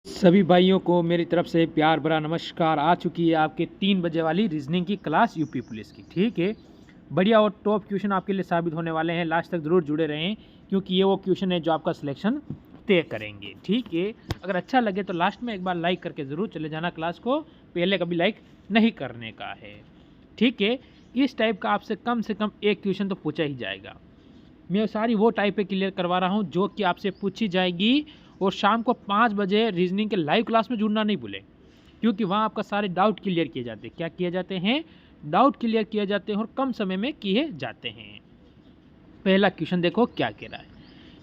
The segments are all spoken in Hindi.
सभी भाइयों को मेरी तरफ से प्यार भरा नमस्कार। आ चुकी है आपके 3 बजे वाली रीजनिंग की क्लास यूपी पुलिस की। ठीक है, बढ़िया और टॉप क्वेश्चन आपके लिए साबित होने वाले हैं। लास्ट तक ज़रूर जुड़े रहें क्योंकि ये वो क्वेश्चन है जो आपका सिलेक्शन तय करेंगे। ठीक है, अगर अच्छा लगे तो लास्ट में एक बार लाइक करके ज़रूर चले जाना क्लास को, पहले कभी लाइक नहीं करने का है। ठीक है, इस टाइप का आपसे कम से कम एक क्वेश्चन तो पूछा ही जाएगा। मैं सारी वो टाइप पे क्लियर करवा रहा हूँ जो कि आपसे पूछी जाएगी। और शाम को 5 बजे रीजनिंग के लाइव क्लास में जुड़ना नहीं भूलें क्योंकि वहाँ आपका सारे डाउट क्लियर किए जाते हैं। क्या किए जाते हैं? डाउट क्लियर किए जाते हैं और कम समय में किए जाते हैं। पहला क्वेश्चन देखो क्या कह रहा है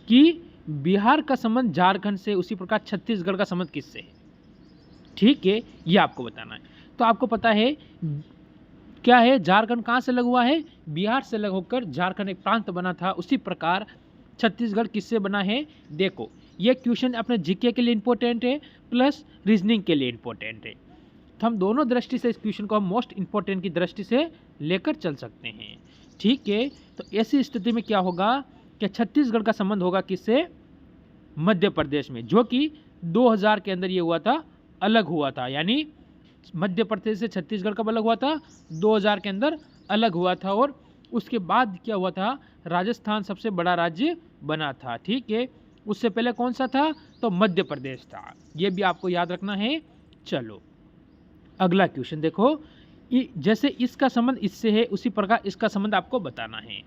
कि बिहार का संबंध झारखंड से, उसी प्रकार छत्तीसगढ़ का संबंध किससे है। ठीक है, ये आपको बताना है। तो आपको पता है क्या है, झारखंड कहाँ से लगा हुआ है? बिहार से लग होकर झारखंड एक प्रांत बना था। उसी प्रकार छत्तीसगढ़ किससे बना है? देखो, ये क्वेश्चन अपने जीके के लिए इंपॉर्टेंट है प्लस रीजनिंग के लिए इंपॉर्टेंट है। तो हम दोनों दृष्टि से इस क्वेश्चन को हम मोस्ट इंपॉर्टेंट की दृष्टि से लेकर चल सकते हैं। ठीक है, तो ऐसी स्थिति में क्या होगा कि छत्तीसगढ़ का संबंध होगा किससे? मध्य प्रदेश में, जो कि 2000 के अंदर ये हुआ था, अलग हुआ था। यानी मध्य प्रदेश से छत्तीसगढ़ कब अलग हुआ था? 2000 के अंदर अलग हुआ था। और उसके बाद क्या हुआ था? राजस्थान सबसे बड़ा राज्य बना था। ठीक है, उससे पहले कौन सा था? तो मध्य प्रदेश था। ये भी आपको याद रखना है। चलो अगला क्वेश्चन देखो, जैसे इसका संबंध इससे है उसी प्रकार इसका संबंध आपको बताना है।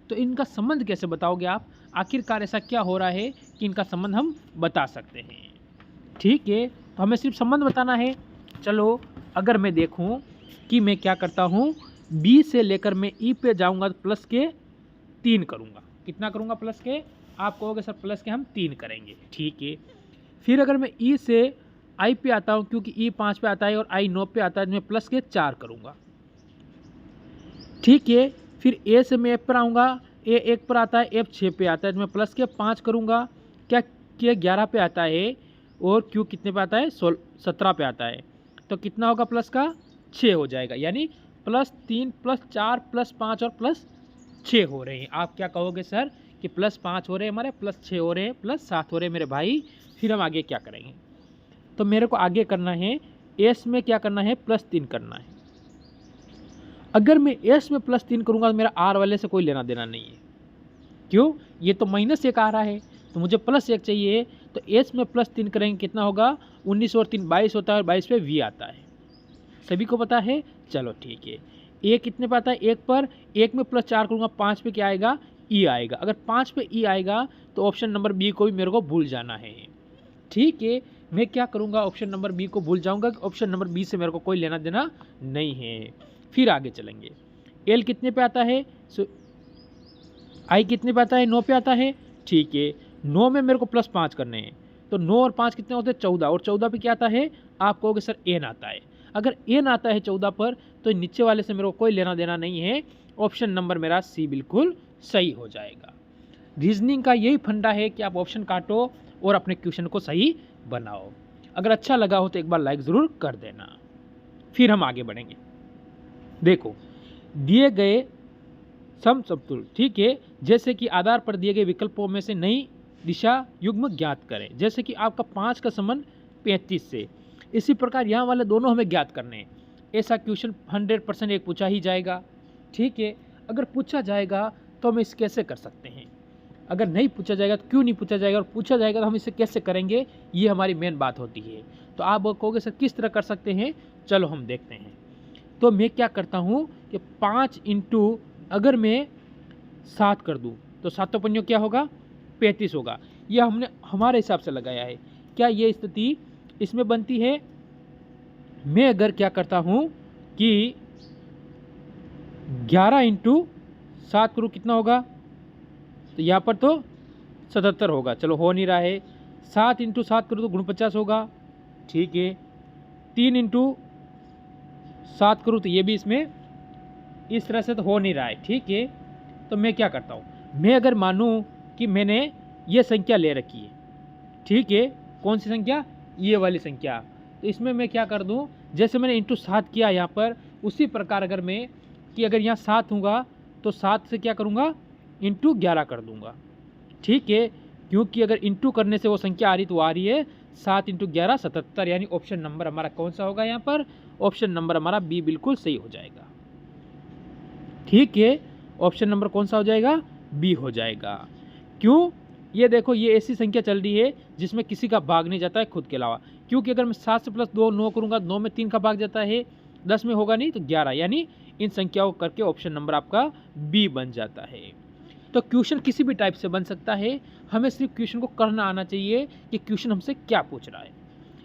तो इनका संबंध कैसे बताओगे आप? आखिरकार ऐसा क्या हो रहा है कि इनका संबंध हम बता सकते हैं। ठीक है, तो हमें सिर्फ संबंध बताना है। चलो अगर मैं देखूं कि मैं क्या करता हूं, बी से लेकर मैं ई पे जाऊंगा तो प्लस के 3 करूंगा। कितना करूंगा प्लस के? आप कहोगे सर प्लस के हम 3 करेंगे। ठीक है, फिर अगर मैं ई से आई पे आता हूं, क्योंकि ई 5 पे आता है और आई 9 पे आता है, तो मैं प्लस के 4 करूंगा। ठीक है, फिर ए से मैं एफ पर आऊँगा, ए 1 पर आता है, एफ 6 पे आता है, तो मैं प्लस के 5 करूँगा। क्या के 11 पे आता है और क्यू कितने पे आता है? 17 पे आता है। तो कितना होगा प्लस का? 6 हो जाएगा। यानी प्लस 3 प्लस 4 प्लस 5 और प्लस 6 हो रहे हैं। आप क्या कहोगे सर कि प्लस 5 हो रहे हैं हमारे, प्लस 6 हो रहे हैं, प्लस 7 हो रहे हैं मेरे भाई। फिर हम आगे क्या करेंगे? तो मेरे को आगे करना है, एस में क्या करना है? प्लस 3 करना है। अगर मैं एस में प्लस 3 करूँगा तो मेरा आर वाले से कोई लेना देना नहीं है। क्यों? ये तो -1 आ रहा है, तो मुझे +1 चाहिए। तो एस में प्लस 3 करेंगे, कितना होगा? 19 और 3 22 होता है, और 22 पे वी आता है। सभी को पता है? चलो ठीक है। ए कितने पे आता है? 1 पर। 1 में प्लस 4 करूँगा, 5 पे क्या आएगा? ई आएगा। अगर 5 पे ई आएगा तो ऑप्शन नंबर बी को भी मेरे को भूल जाना है। ठीक है, मैं क्या करूँगा? ऑप्शन नंबर बी को भूल जाऊँगा। ऑप्शन नंबर बी से मेरे को कोई लेना देना नहीं है। फिर आगे चलेंगे। एल कितने पे आता है? आई कितने पे आता है? 9 पे आता है। ठीक है, 9 में मेरे को प्लस 5 करने हैं। तो 9 और 5 कितने होते हैं? 14। और 14 पे क्या आता है? आप कहोगे सर एन आता है। अगर एन आता है 14 पर तो नीचे वाले से मेरे को कोई लेना देना नहीं है। ऑप्शन नंबर मेरा सी बिल्कुल सही हो जाएगा। रीजनिंग का यही फंडा है कि आप ऑप्शन काटो और अपने क्वेश्चन को सही बनाओ। अगर अच्छा लगा हो तो एक बार लाइक ज़रूर कर देना। फिर हम आगे बढ़ेंगे। देखो, दिए गए समतुल्य, ठीक है, जैसे कि आधार पर दिए गए विकल्पों में से नई दिशा युग्म ज्ञात करें। जैसे कि आपका 5 का संबंध 35 से, इसी प्रकार यहाँ वाले दोनों हमें ज्ञात करने हैं। ऐसा क्वेश्चन 100% एक पूछा ही जाएगा। ठीक है, अगर पूछा जाएगा तो हम इसे कैसे कर सकते हैं? अगर नहीं पूछा जाएगा तो क्यों नहीं पूछा जाएगा, और पूछा जाएगा तो हम इसे कैसे करेंगे? ये हमारी मेन बात होती है। तो आप कहोगे सर किस तरह कर सकते हैं? चलो हम देखते हैं। तो मैं क्या करता हूँ कि 5 इंटू अगर मैं 7 कर दूँ तो 7 पंजों क्या होगा? 35 होगा। यह हमने हमारे हिसाब से लगाया है। क्या ये स्थिति इसमें बनती है? मैं अगर क्या करता हूँ कि 11 इंटू 7 करूँ, कितना होगा? तो यहाँ पर तो 77 होगा। चलो हो नहीं रहा है। 7 इंटू 7 करूँ तो 49 होगा। ठीक है, 3 इंटू 7 करूँ तो ये भी इसमें इस तरह से तो हो नहीं रहा है। ठीक है, तो मैं क्या करता हूँ, मैं अगर मानूँ कि मैंने ये संख्या ले रखी है, ठीक है, कौन सी संख्या? ये वाली संख्या, तो इसमें मैं क्या कर दूँ, जैसे मैंने इंटू 7 किया यहाँ पर, उसी प्रकार अगर मैं कि अगर यहाँ 7 होगा तो 7 से क्या करूँगा? इंटू 11 कर दूँगा। ठीक है, क्योंकि अगर इंटू करने से वो संख्या आ रही तो आ रही है, 7 × 11 77, यानी ऑप्शन नंबर हमारा कौन सा होगा यहाँ पर? ऑप्शन नंबर हमारा बी बिल्कुल सही हो जाएगा। ठीक है, ऑप्शन नंबर कौन सा हो जाएगा? बी हो जाएगा। क्यों? ये देखो, ये ऐसी संख्या चल रही है जिसमें किसी का भाग नहीं जाता है खुद के अलावा, क्योंकि अगर मैं 7 से प्लस 2 9 करूँगा, 9 में 3 का भाग जाता है, 10 में होगा नहीं तो 11, यानी इन संख्याओं को करके ऑप्शन नंबर आपका बी बन जाता है। तो क्वेश्चन किसी भी टाइप से बन सकता है, हमें सिर्फ क्वेश्चन को करना आना चाहिए कि क्वेश्चन हमसे क्या पूछ रहा है।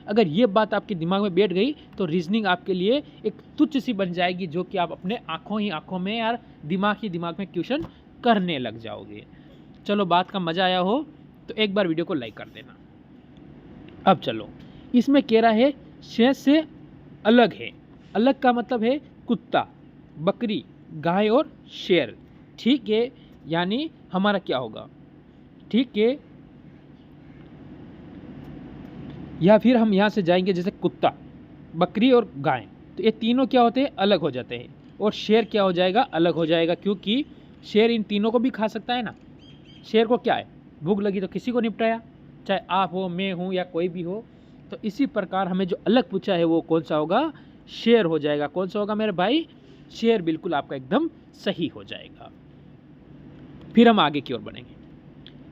अगर ये बात आपके दिमाग में बैठ गई तो रीजनिंग आपके लिए एक तुच्छ सी बन जाएगी, जो कि आप अपने आंखों में यार दिमाग ही दिमाग में क्वेश्चन करने लग जाओगे। चलो, बात का मज़ा आया हो तो एक बार वीडियो को लाइक कर देना। अब चलो, इसमें कह रहा है शेर से अलग है। अलग का मतलब है कुत्ता, बकरी, गाय और शेर। ठीक है, यानी हमारा क्या होगा? ठीक है, या फिर हम यहाँ से जाएंगे, जैसे कुत्ता, बकरी और गाय, तो ये तीनों क्या होते हैं? अलग हो जाते हैं। और शेर क्या हो जाएगा? अलग हो जाएगा, क्योंकि शेर इन तीनों को भी खा सकता है ना। शेर को क्या है? भूख लगी तो किसी को निपटाया, चाहे आप हो, मैं हूँ या कोई भी हो। तो इसी प्रकार हमें जो अलग पूछा है वो कौन सा होगा? शेर हो जाएगा। कौन सा होगा मेरे भाई? शेर बिल्कुल आपका एकदम सही हो जाएगा। फिर हम आगे की ओर बढ़ेंगे।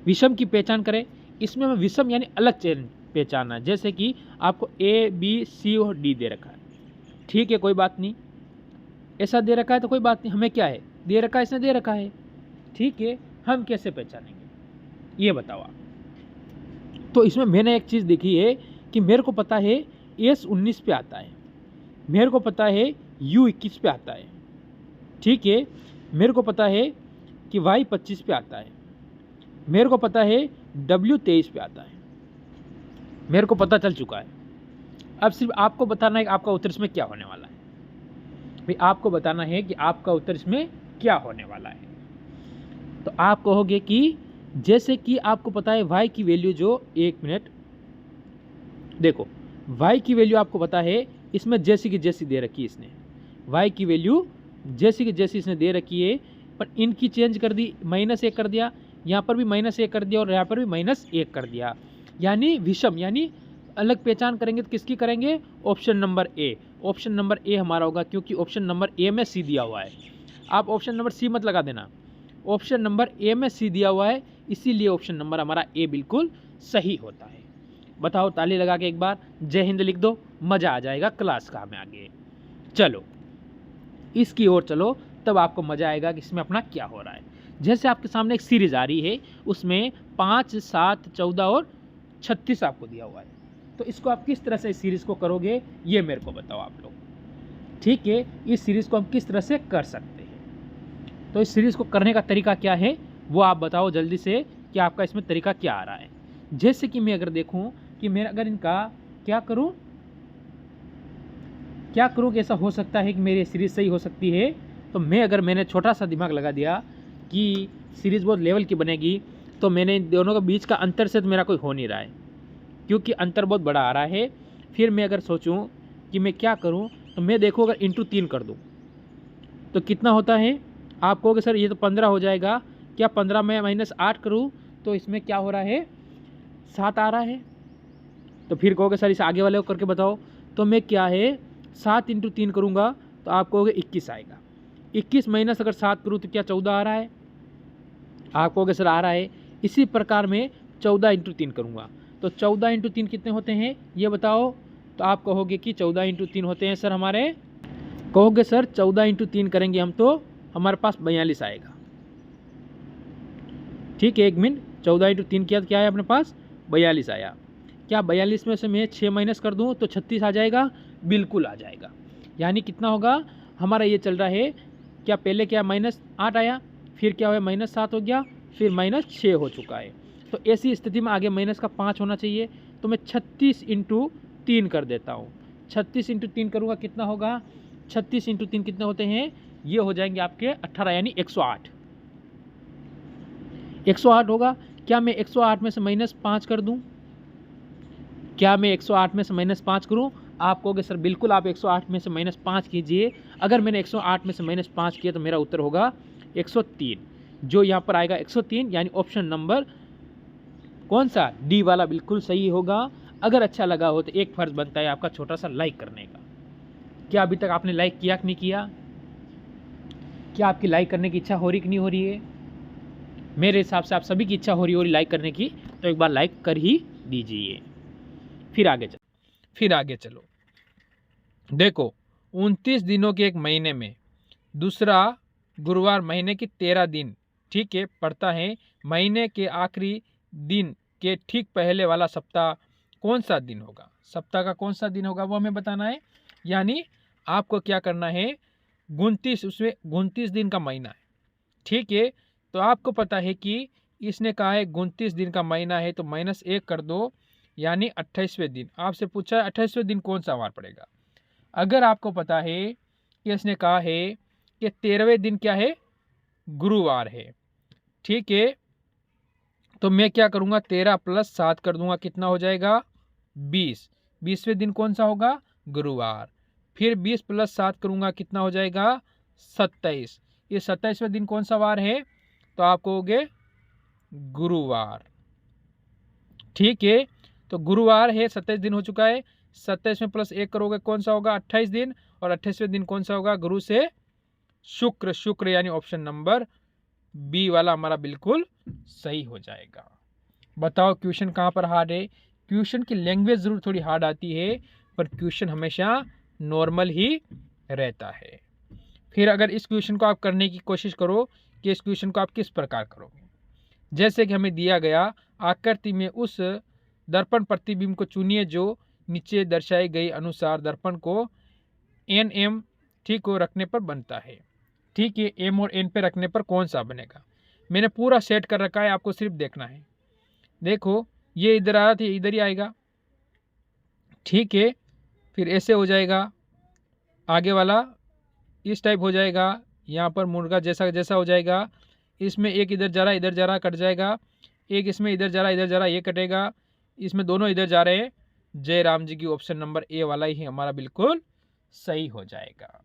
विषम की पहचान करें। इसमें हमें विषम यानी अलग चेन पहचानना है, जैसे कि आपको ए बी सी और डी दे रखा है। ठीक है, कोई बात नहीं, ऐसा दे रखा है तो कोई बात नहीं, हमें क्या है? दे रखा है, इसने दे रखा है। ठीक है, हम कैसे पहचानेंगे ये बताओ आप। तो इसमें मैंने एक चीज़ देखी है कि मेरे को पता है एस 19 पे आता है, मेरे को पता है यू 21 पे आता है। ठीक है, मेरे को पता है कि वाई 25 पे आता है, मेरे को पता है डब्ल्यू 23 पे आता है, मेरे को पता चल चुका है। अब सिर्फ आपको बताना है कि आपका उत्तर इसमें क्या होने वाला है। भाई, आपको बताना है कि आपका उत्तर इसमें क्या होने वाला है। तो आप कहोगे कि जैसे कि आपको पता है y की वैल्यू, जो एक मिनट देखो, y की वैल्यू आपको पता है, इसमें जैसी की जैसी दे रखी है इसने, y की वैल्यू जैसी की जैसी इसने दे रखी है, पर इनकी चेंज कर दी, -1 कर दिया, यहाँ पर भी -1 कर दिया और यहाँ पर भी -1 कर दिया। यानी विषम, यानी अलग पहचान करेंगे तो किसकी करेंगे? Option number A. Option number A हमारा होगा, क्योंकि ऑप्शन नंबर ए में सी दिया हुआ है। आप ऑप्शन नंबर सी मत लगा देना, ऑप्शन नंबर ए में सी दिया हुआ है, इसीलिए ऑप्शन नंबर हमारा ए बिल्कुल सही होता है। बताओ, ताली लगा के एक बार जय हिंद लिख दो, मज़ा आ जाएगा क्लास का हमें आगे। चलो इसकी ओर चलो, तब आपको मज़ा आएगा कि इसमें अपना क्या हो रहा है। जैसे आपके सामने एक सीरीज आ रही है, उसमें 5, 7, 14 और 36 आपको दिया हुआ है। तो इसको आप किस तरह से इस सीरीज़ को करोगे, ये मेरे को बताओ आप लोग। ठीक है, इस सीरीज़ को हम किस तरह से कर सकते हैं, तो इस सीरीज़ को करने का तरीका क्या है वो आप बताओ जल्दी से, कि आपका इसमें तरीका क्या आ रहा है। जैसे कि मैं अगर देखूं कि मैं अगर इनका क्या करूं कि ऐसा हो सकता है कि मेरी सीरीज़ सही हो सकती है, तो मैंने छोटा सा दिमाग लगा दिया कि सीरीज़ बहुत लेवल की बनेगी, तो मैंने इन दोनों के बीच का अंतर से तो मेरा कोई हो नहीं रहा है, क्योंकि अंतर बहुत बड़ा आ रहा है। फिर मैं अगर सोचूं कि मैं क्या करूं, तो मैं देखो अगर × 3 कर दूं तो कितना होता है? आप कहोगे सर ये तो 15 हो जाएगा। क्या 15 में -8 करूं तो इसमें क्या हो रहा है? 7 आ रहा है। तो फिर कहोगे सर इस आगे वाले को करके बताओ, तो मैं क्या है 7 × 3 करूँगा तो आप कहोगे 21 आएगा। 21 माइनस अगर 7 करूँ तो क्या 14 आ रहा है? आप कहोगे सर आ रहा है। इसी प्रकार में 14 × 3 करूँगा तो 14 × 3 कितने होते हैं ये बताओ। तो आप कहोगे कि 14 × 3 होते हैं सर हमारे, कहोगे सर 14 × 3 करेंगे हम तो हमारे पास 42 आएगा। ठीक है, 1 मिनट, 14 × 3 किया तो क्या है अपने पास? 42 आया। क्या 42 में से मैं 6 माइनस कर दूं तो 36 आ जाएगा? बिल्कुल आ जाएगा। यानी कितना होगा हमारा ये चल रहा है, क्या पहले क्या -8 आया, फिर क्या हुआ -7 हो गया, फिर -6 हो चुका है। तो ऐसी स्थिति में आगे माइनस का 5 होना चाहिए, तो मैं 36 × 3 कर देता हूँ। 36 × 3 करूँगा कितना होगा? 36 × 3 कितने होते हैं? ये हो जाएंगे आपके 18, यानी 108। 108 होगा। क्या मैं 108 में से -5 कर दूं? क्या मैं 108 में से -5 करूं? आप कहोगे सर बिल्कुल आप 108 में से -5 कीजिए। अगर मैंने 108 में से -5 किया तो मेरा उत्तर होगा 103, जो यहाँ पर आएगा 103, यानी ऑप्शन नंबर कौन सा? डी वाला बिल्कुल सही होगा। अगर अच्छा लगा हो तो एक फ़र्ज़ बनता है आपका छोटा सा लाइक करने का। क्या अभी तक आपने लाइक किया कि नहीं किया? क्या आपकी लाइक करने की इच्छा हो रही कि नहीं हो रही है? मेरे हिसाब से आप सभी की इच्छा हो रही लाइक करने की, तो एक बार लाइक कर ही दीजिए। फिर आगे चलो। देखो, 29 दिनों के एक महीने में दूसरा गुरुवार महीने की 13 दिन, ठीक है, पड़ता है। महीने के आखिरी दिन के ठीक पहले वाला सप्ताह कौन सा दिन होगा? सप्ताह का कौन सा दिन होगा वो हमें बताना है। यानी आपको क्या करना है, 29, उसमें 29 दिन का महीना है, ठीक है। तो आपको पता है कि इसने कहा है 29 दिन का महीना है, तो -1 कर दो, यानी 28वें दिन। आपसे पूछा है 28वें दिन कौन सा वार पड़ेगा। अगर आपको पता है कि इसने कहा है कि 13वें दिन क्या है, गुरुवार है, ठीक है, तो मैं क्या करूँगा, 13 + 7 कर दूंगा, कितना हो जाएगा 20। 20वें दिन कौन सा होगा, गुरुवार। फिर 20 + 7 करूँगा, कितना हो जाएगा 27। ये 27वें दिन कौन सा वार है, तो आप कहोगे गुरुवार, ठीक है। तो गुरुवार है, 27 दिन हो चुका है। 27 में +1 करोगे कौन सा होगा, 28 दिन। और 28वें दिन कौन सा होगा, गुरु से शुक्र, यानी ऑप्शन नंबर बी वाला हमारा बिल्कुल सही हो जाएगा। बताओ क्वेश्चन कहाँ पर हार्ड है? क्वेश्चन की लैंग्वेज जरूर थोड़ी हार्ड आती है, पर क्वेश्चन हमेशा नॉर्मल ही रहता है। फिर अगर इस क्वेश्चन को आप करने की कोशिश करो कि इस क्वेश्चन को आप किस प्रकार करोगे, जैसे कि हमें दिया गया आकृति में उस दर्पण प्रतिबिंब को चुनिए जो नीचे दर्शाई गई अनुसार दर्पण को NM, ठीक हो, रखने पर बनता है, ठीक है। M और N पे रखने पर कौन सा बनेगा? मैंने पूरा सेट कर रखा है, आपको सिर्फ देखना है। देखो, ये इधर आया था, इधर ही आएगा, ठीक है। फिर ऐसे हो जाएगा, आगे वाला इस टाइप हो जाएगा, यहाँ पर मुर्गा जैसा जैसा हो जाएगा। इसमें एक इधर जा रहा, इधर जा रहा, कट जाएगा। एक इसमें इधर जा रहा, इधर जा रहा, ये कटेगा। इसमें दोनों इधर जा रहे हैं। जय राम जी की ऑप्शन नंबर ए वाला ही हमारा बिल्कुल सही हो जाएगा।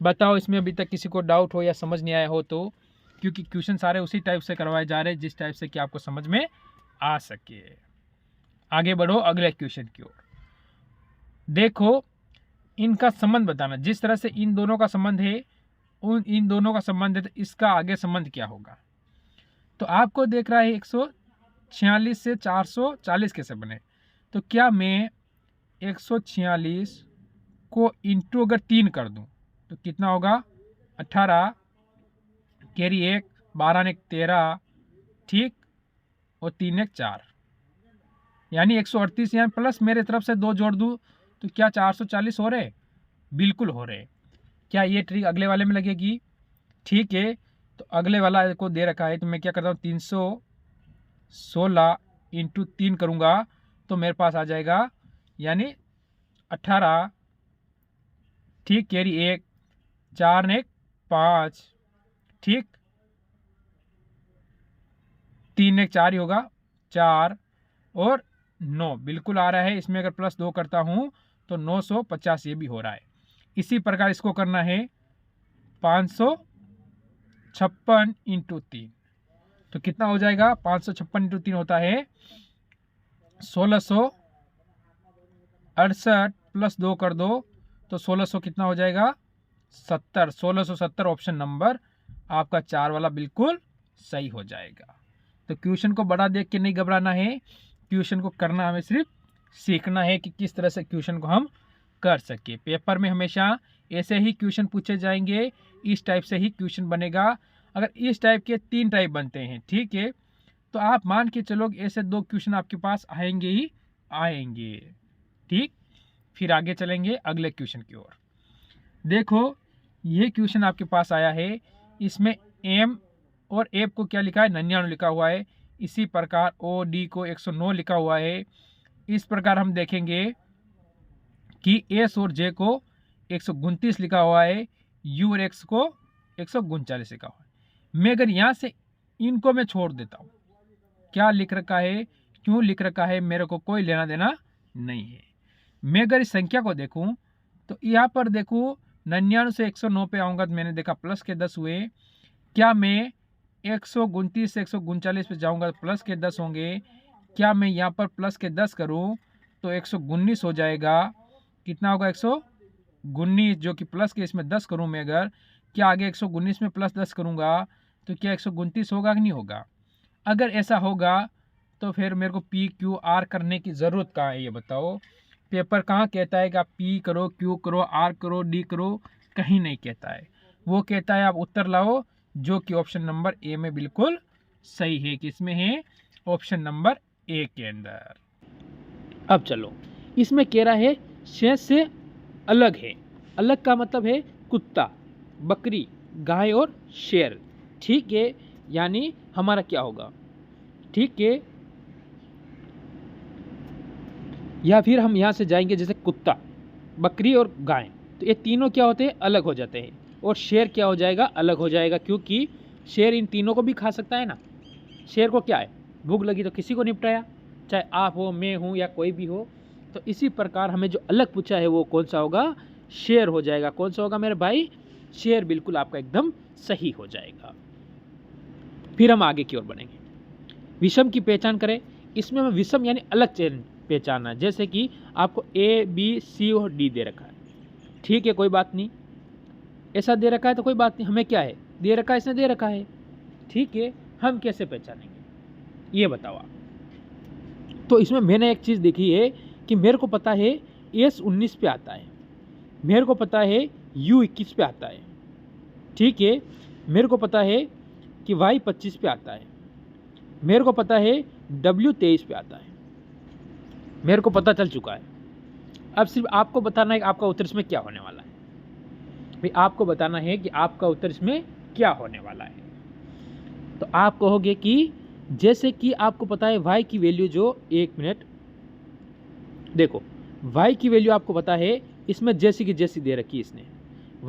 बताओ इसमें अभी तक किसी को डाउट हो या समझ नहीं आया हो तो, क्योंकि क्वेश्चन सारे उसी टाइप से करवाए जा रहे हैं जिस टाइप से कि आपको समझ में आ सके। आगे बढ़ो अगले क्वेश्चन की ओर। देखो, इनका संबंध बताना, जिस तरह से इन दोनों का संबंध है, इन दोनों का संबंध है, तो इसका आगे संबंध क्या होगा। तो आपको देख रहा है 146 से 440 कैसे बने। तो क्या मैं 146 को इंटू अगर 3 कर दूं तो कितना होगा, 18, कैरी 1, 12 ने 13, ठीक, और 3 ने 4, यानी 138। यहाँ प्लस मेरे तरफ से 2 जोड़ दूं तो क्या 440 हो रहे, बिल्कुल हो रहे। क्या ये ट्रिक अगले वाले में लगेगी, ठीक है। तो अगले वाला को दे रखा है, तो मैं क्या करता हूँ, 316 इंटू 3 करूँगा तो मेरे पास आ जाएगा, यानी 18, ठीक, कैरी 1, 4 ने 5, ठीक, 3 ने 4 ही होगा, 4 और 9 बिल्कुल आ रहा है। इसमें अगर +2 करता हूँ तो 950 ये भी हो रहा है। इसी प्रकार इसको करना है 556 इंटू 3, तो कितना हो जाएगा, 556 इंटू 3 होता है 1668, +2 कर दो तो 1600 कितना हो जाएगा, 70। 1670 ऑप्शन नंबर आपका 4 वाला बिल्कुल सही हो जाएगा। तो क्वेश्चन को बड़ा देख के नहीं घबराना है, क्वेश्चन को करना हमें सिर्फ सीखना है कि किस तरह से क्वेश्चन को हम कर सके। पेपर में हमेशा ऐसे ही क्वेश्चन पूछे जाएंगे, इस टाइप से ही क्वेश्चन बनेगा। अगर इस टाइप के 3 टाइप बनते हैं, ठीक है, तो आप मान के चलो ऐसे 2 क्वेश्चन आपके पास आएंगे ही आएंगे, ठीक। फिर आगे चलेंगे अगले क्वेश्चन की ओर। देखो, ये क्वेश्चन आपके पास आया है, इसमें M और F को क्या लिखा है, 99 लिखा हुआ है। इसी प्रकार OD को 109 लिखा हुआ है। इस प्रकार हम देखेंगे कि S और J को 129 लिखा हुआ है, U और X को 139 लिखा हुआ है। मैं अगर यहाँ से इनको मैं छोड़ देता हूँ, क्या लिख रखा है, क्यों लिख रखा है, मेरे को कोई लेना देना नहीं है। मैं अगर इस संख्या को देखूँ तो यहाँ पर देखूँ 99 से 109 पे आऊँगा तो मैंने देखा प्लस के 10 हुए। क्या मैं 129 से 139 पे जाऊँगा तो प्लस के 10 होंगे। क्या मैं यहाँ पर प्लस के 10 करूँ तो 119 हो जाएगा। कितना होगा 119, जो कि प्लस के इसमें 10 करूँ मैं अगर, क्या आगे 119 में प्लस 10 करूँगा तो क्या 129 होगा कि नहीं होगा? अगर ऐसा होगा तो फिर मेरे को पी क्यू आर करने की ज़रूरत कहाँ है ये बताओ। पेपर कहाँ कहता है कि आप पी करो, क्यू करो, आर करो, डी करो? कहीं नहीं कहता है। वो कहता है आप उत्तर लाओ, जो कि ऑप्शन नंबर ए में बिल्कुल सही है। किसमें है? ऑप्शन नंबर ए के अंदर। अब चलो, इसमें कह रहा है शेष से अलग है। अलग का मतलब है कुत्ता, बकरी, गाय और शेर। ठीक है, यानी हमारा क्या होगा? ठीक है, या फिर हम यहाँ से जाएंगे, जैसे कुत्ता, बकरी और गाय, तो ये तीनों क्या होते हैं? अलग हो जाते हैं। और शेर क्या हो जाएगा? अलग हो जाएगा, क्योंकि शेर इन तीनों को भी खा सकता है ना। शेर को क्या है? भूख लगी तो किसी को निपटाया, चाहे आप हो, मैं हूँ या कोई भी हो। तो इसी प्रकार हमें जो अलग पूछा है वो कौन सा होगा? शेर हो जाएगा। कौन सा होगा मेरे भाई? शेर बिल्कुल आपका एकदम सही हो जाएगा। फिर हम आगे की ओर बढ़ेंगे। विषम की पहचान करें। इसमें हमें विषम यानी अलग चेन पहचानना है। जैसे कि आपको ए बी सी और डी दे रखा है, ठीक है, कोई बात नहीं। ऐसा दे रखा है तो कोई बात नहीं, हमें क्या है? दे रखा है, इसने दे रखा है, ठीक है। हम कैसे पहचानेंगे ये बताओ आप। तो इसमें मैंने एक चीज़ देखी है कि मेरे को पता है S19 पे आता है, मेरे को पता है U21 पे आता है, ठीक है। मेरे को पता है कि Y25 पे आता है, मेरे को पता है W23 पे आता है, मेरे को पता चल चुका है। अब सिर्फ आपको बताना है कि आपका उत्तर इसमें क्या होने वाला है। भाई आपको बताना है कि आपका उत्तर इसमें क्या होने वाला है। तो आप कहोगे कि जैसे कि आपको पता है y की वैल्यू, जो, एक मिनट देखो, y की वैल्यू आपको पता है, इसमें जैसी की जैसी दे रखी है इसने।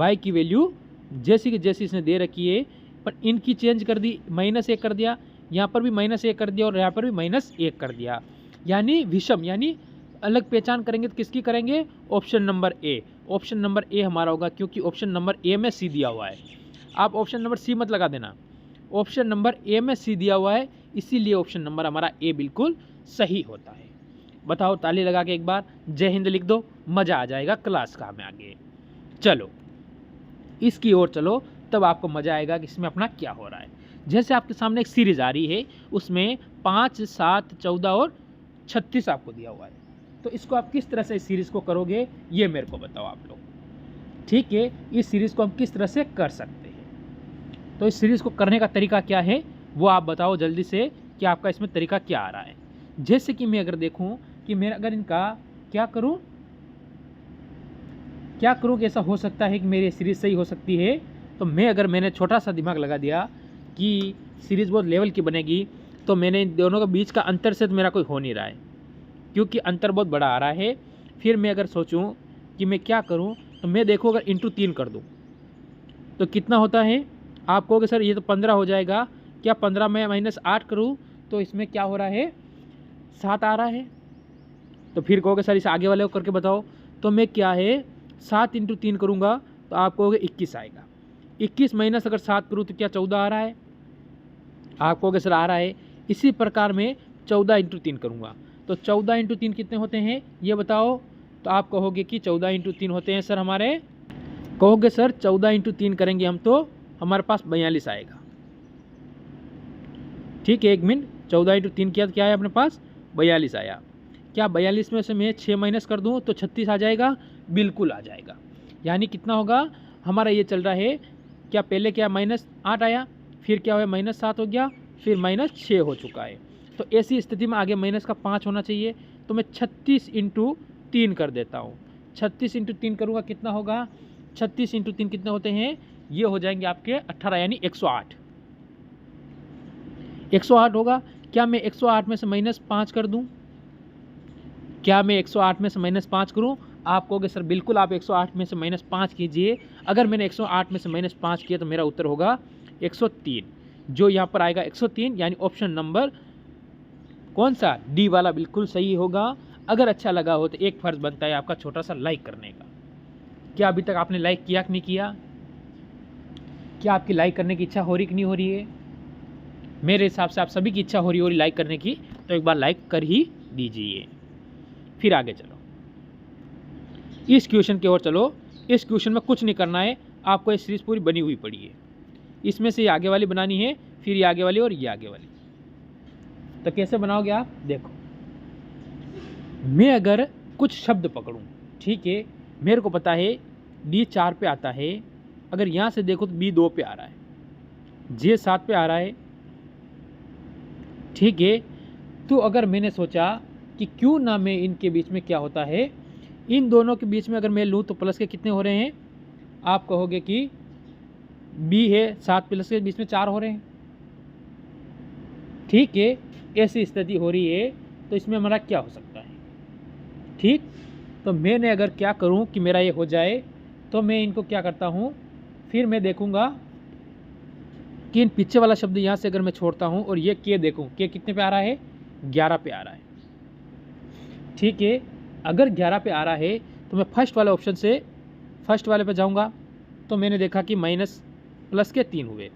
y की वैल्यू जैसी की जैसी इसने दे रखी है, पर इनकी चेंज कर दी, -1 कर दिया, यहाँ पर भी -1 कर दिया और यहाँ पर भी -1 कर दिया। यानी विषम, यानी अलग पहचान करेंगे तो किसकी करेंगे? Option number A. Option number A हमारा होगा, क्योंकि ऑप्शन नंबर ए में सी दिया हुआ है। आप ऑप्शन नंबर सी मत लगा देना, ऑप्शन नंबर ए में सी दिया हुआ है, इसीलिए ऑप्शन नंबर हमारा ए बिल्कुल सही होता है। बताओ, ताली लगा के एक बार जय हिंद लिख दो, मज़ा आ जाएगा क्लास का हमें आगे। चलो इसकी ओर चलो, तब आपको मज़ा आएगा कि इसमें अपना क्या हो रहा है। जैसे आपके सामने एक सीरीज आ रही है, उसमें 5, 7, 14 और 36 आपको दिया हुआ है। तो इसको आप किस तरह से इस सीरीज़ को करोगे ये मेरे को बताओ आप लोग, ठीक है। इस सीरीज़ को हम किस तरह से कर सकते हैं, तो इस सीरीज़ को करने का तरीका क्या है वो आप बताओ जल्दी से, कि आपका इसमें तरीका क्या आ रहा है। जैसे कि मैं अगर देखूं कि मैं अगर इनका क्या करूं कि ऐसा हो सकता है कि मेरी सीरीज़ सही हो सकती है, तो मैंने छोटा सा दिमाग लगा दिया कि सीरीज़ बहुत लेवल की बनेगी, तो मैंने इन दोनों के बीच का अंतर से तो मेरा कोई हो नहीं रहा है, क्योंकि अंतर बहुत बड़ा आ रहा है। फिर मैं अगर सोचूं कि मैं क्या करूं, तो मैं देखो अगर इंटू 3 कर दूं तो कितना होता है? आप कहोगे सर ये तो 15 हो जाएगा। क्या 15 में -8 करूं तो इसमें क्या हो रहा है? 7 आ रहा है। तो फिर कहोगे सर इस आगे वाले को करके बताओ, तो मैं क्या है 7 × 3 करूँगा तो आप कहोगे 21 आएगा। 21 माइनस अगर 7 करूँ तो क्या 14 आ रहा है? आप कहोगे सर आ रहा है। इसी प्रकार में 14 × 3 करूँगा तो 14 × 3 कितने होते हैं ये बताओ। तो आप कहोगे कि 14 × 3 होते हैं सर हमारे, कहोगे सर 14 × 3 करेंगे हम तो हमारे पास 42 आएगा, ठीक है। 1 मिनट, 14 × 3 किया तो क्या है अपने पास? 42 आया। क्या 42 में से मैं 6 माइनस कर दूं तो 36 आ जाएगा? बिल्कुल आ जाएगा। यानी कितना होगा हमारा ये चल रहा है, क्या पहले क्या -8 आया, फिर क्या हुआ -7 हो गया, फिर -6 हो चुका है। तो ऐसी स्थिति में आगे माइनस का 5 होना चाहिए, तो मैं 36 × 3 कर देता हूँ। 36 × 3 करूँगा कितना होगा? 36 × 3 कितने होते हैं? ये हो जाएंगे आपके 18, यानी 108। 108 होगा। क्या मैं 108 में से -5 कर दूं? क्या मैं 108 में से -5 करूं? आप कहोगे सर बिल्कुल आप 108 में से -5 कीजिए। अगर मैंने 108 में से -5 किया तो मेरा उत्तर होगा 103, जो यहाँ पर आएगा 103, यानी ऑप्शन नंबर कौन सा? डी वाला बिल्कुल सही होगा। अगर अच्छा लगा हो तो एक फर्ज बनता है आपका छोटा सा लाइक करने का। क्या अभी तक आपने लाइक किया कि नहीं किया? क्या आपकी लाइक करने की इच्छा हो रही कि नहीं हो रही है? मेरे हिसाब से आप सभी की इच्छा हो रही लाइक करने की, तो एक बार लाइक कर ही दीजिए। फिर आगे चलो, इस क्वेश्चन की ओर चलो। इस क्वेश्चन में कुछ नहीं करना है, आपको ये सीरीज पूरी बनी हुई पड़ी है। इसमें से ये आगे वाली बनानी है, फिर ये आगे वाली और ये आगे वाली। तो कैसे बनाओगे आप, देखो मैं अगर कुछ शब्द पकड़ूं, ठीक है, मेरे को पता है D 4 पे आता है, अगर यहाँ से देखो तो B 2 पे आ रहा है, J 7 पे आ रहा है, ठीक है। तो अगर मैंने सोचा कि क्यों ना मैं इनके बीच में क्या होता है, इन दोनों के बीच में अगर मैं लूँ तो प्लस के कितने हो रहे हैं, आप कहोगे कि B है 7 प्लस के बीच में 4 हो रहे हैं, ठीक है। ऐसी स्थिति हो रही है, तो इसमें हमारा क्या हो सकता है, ठीक। तो मैंने अगर क्या करूं कि मेरा ये हो जाए, तो मैं इनको क्या करता हूं, फिर मैं देखूंगा कि इन पीछे वाला शब्द यहाँ से अगर मैं छोड़ता हूं और ये के देखूं, के कितने पे आ रहा है, 11 पे आ रहा है, ठीक है। अगर 11 पे आ रहा है तो मैं फर्स्ट वाले ऑप्शन से फर्स्ट वाले पे जाऊंगा, तो मैंने देखा कि माइनस प्लस के 3 हुए,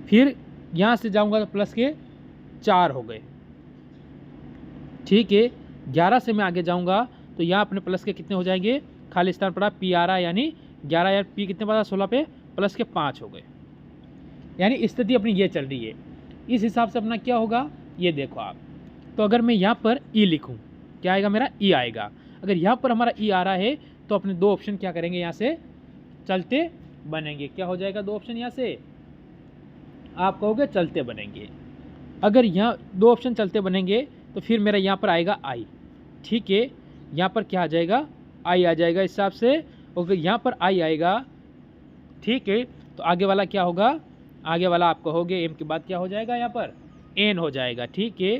फिर यहाँ से जाऊंगा तो प्लस के 4 हो गए, ठीक है। 11 से मैं आगे जाऊंगा तो यहाँ अपने प्लस के कितने हो जाएंगे, खाली स्थान पड़ा P आ रहा है, यानी 11 या P कितने पड़ा 16 पे प्लस के 5 हो गए, यानी स्थिति अपनी ये चल रही है। इस हिसाब से अपना क्या होगा, ये देखो आप। तो अगर मैं यहाँ पर E लिखूँ, क्या आएगा मेरा, E आएगा। अगर यहाँ पर हमारा E आ रहा है तो अपने दो ऑप्शन क्या करेंगे, यहाँ से चलते बनेंगे। क्या हो जाएगा, दो ऑप्शन यहाँ से आप कहोगे चलते बनेंगे। अगर यहाँ दो ऑप्शन चलते बनेंगे तो फिर मेरा यहाँ पर आएगा I, ठीक है। यहाँ पर क्या आ जाएगा, I आ जाएगा इस हिसाब से। और यहाँ पर I आएगा, ठीक है, तो आगे वाला क्या होगा, आगे वाला आप कहोगे M के बाद क्या हो जाएगा, यहाँ पर N हो जाएगा, ठीक है।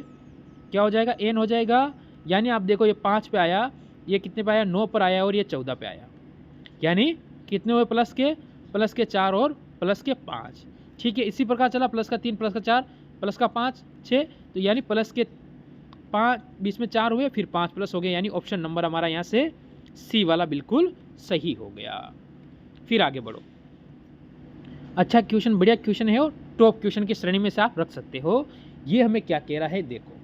क्या हो जाएगा, N हो जाएगा। यानी आप देखो ये 5 पे आया, ये कितने पे आया, 9 पर आया, और ये 14 पे आया, यानी कितने हुए, प्लस के 4 और प्लस के 5, ठीक है। इसी प्रकार चला, प्लस का 3 प्लस का 4 प्लस का 5 6, तो यानी प्लस के 5 बीच में 4 हुए, फिर 5 प्लस हो गए, यानी ऑप्शन नंबर हमारा यहाँ से C वाला बिल्कुल सही हो गया। फिर आगे बढ़ो। अच्छा क्वेश्चन, बढ़िया क्वेश्चन है और टॉप क्वेश्चन की श्रेणी में से आप रख सकते हो। ये हमें क्या कह रहा है, देखो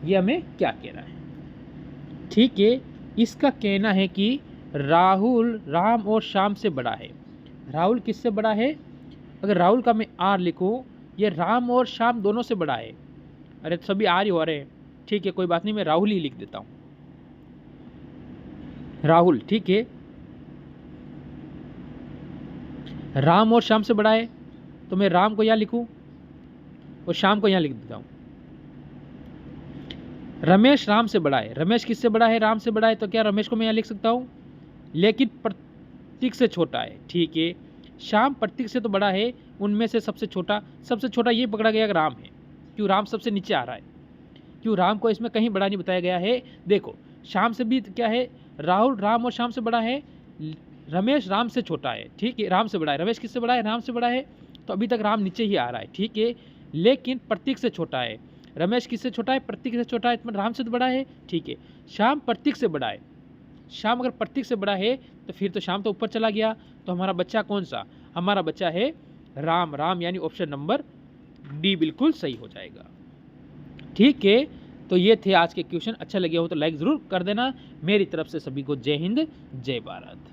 ये हमें क्या कह रहा है, ठीक है। इसका कहना है कि राहुल राम और श्याम से बड़ा है। राहुल किससे बड़ा है, अगर राहुल का मैं R लिखूं, ये राम और श्याम दोनों से बड़ा है। अरे तो सभी R ही हो रहे हैं, ठीक है, कोई बात नहीं, मैं राहुल ही लिख देता हूं, राहुल, ठीक है। राम और श्याम से बड़ा है, तो मैं राम को यहाँ लिखूं और श्याम को यहाँ लिख देता हूँ। रमेश राम से बड़ा है, रमेश किससे बड़ा है, राम से बड़ा है, तो क्या रमेश को मैं यहाँ लिख सकता हूँ, लेकिन प्रतीक से छोटा है, ठीक है। श्याम प्रतीक से तो बड़ा है, उनमें से सबसे छोटा ये पकड़ा गया राम है। क्यों, राम सबसे नीचे आ रहा है, क्यों, राम को इसमें कहीं बड़ा नहीं बताया गया है। देखो श्याम से भी क्या है, राहुल राम और श्याम से बड़ा है, रमेश राम से छोटा है, ठीक है, राम से बड़ा है। रमेश किससे बड़ा है, राम से बड़ा है, तो अभी तक राम नीचे ही आ रहा है, ठीक है, लेकिन प्रतीक से छोटा है। रमेश किससे छोटा है, प्रतीक से छोटा है, तो राम से तो बड़ा है, ठीक है। श्याम प्रतीक से बड़ा है, श्याम अगर प्रतीक से बड़ा है तो फिर तो श्याम तो ऊपर चला गया, तो हमारा बच्चा कौन सा, हमारा बच्चा है राम, राम यानी ऑप्शन नंबर D बिल्कुल सही हो जाएगा, ठीक है। तो ये थे आज के क्वेश्चन। अच्छा लगे हो तो लाइक ज़रूर कर देना। मेरी तरफ से सभी को जय हिंद जय भारत।